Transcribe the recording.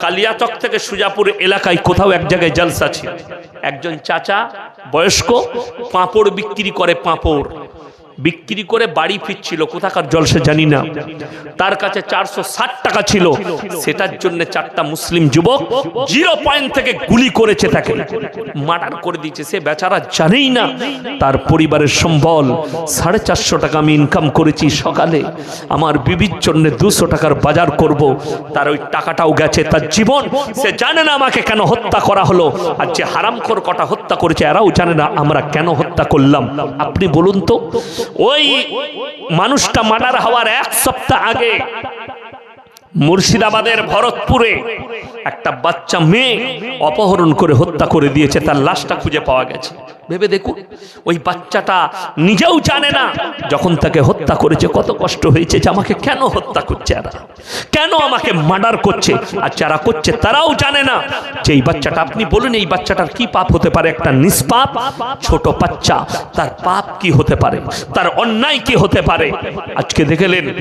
কালিয়াচক থেকে সুজাপুর এলাকায় কোথাও এক জায়গায় জলসা ছিল। একজন চাচা বয়স্ক পাঁপড় বিক্রি করে, পাঁপড় বিক্রি করে বাড়ি ফিরছিল, কোথাকার জলসা জানি না। তার কাছে 460 টাকা ছিল, সেটার জন্য 4টা মুসলিম যুবক 0 পয়েন্ট থেকে গুলি করেছে, তাকে মার্ডার করে দিয়েছে। সে বেচারা জানেই না তার পরিবারের সম্বল 450 টাকা আমি ইনকাম করেছি, সকালে আমার বিবির জন্য 200 টাকার বাজার করব, তার ওই টাকাটাও গেছে, তার জীবন। সে জানে না আমাকে কেন হত্যা করা হলো, আর যে হারামখোর কটা হত্যা করেছে এরাও জানে না আমরা কেন হত্যা করলাম। আপনি বলুন তো, ওই মানুষটা মার্ডার হওয়ার 1 সপ্তাহ আগে মুর্শিদাবাদের ভরতপুরে একটা বাচ্চা মেয়ে অপহরণ করে হত্যা করে দিয়েছে, তার লাশটা খুঁজে পাওয়া গেছে। ভেবে দেখুন, ওই বাচ্চাটা নিজেও জানে না যখন তাকে হত্যা করেছে কত কষ্ট হয়েছে, যে আমাকে কেন হত্যা করছে এরা, কেন আমাকে মার্ডার করছে। আর যারা করছে তারাও জানে না যে এই বাচ্চাটা, আপনি বলুন এই বাচ্চাটার কি পাপ হতে পারে? একটা নিষ্পাপ ছোট বাচ্চা, তার পাপ কি হতে পারে, তার অন্যায় কি হতে পারে? আজকে দেখলেন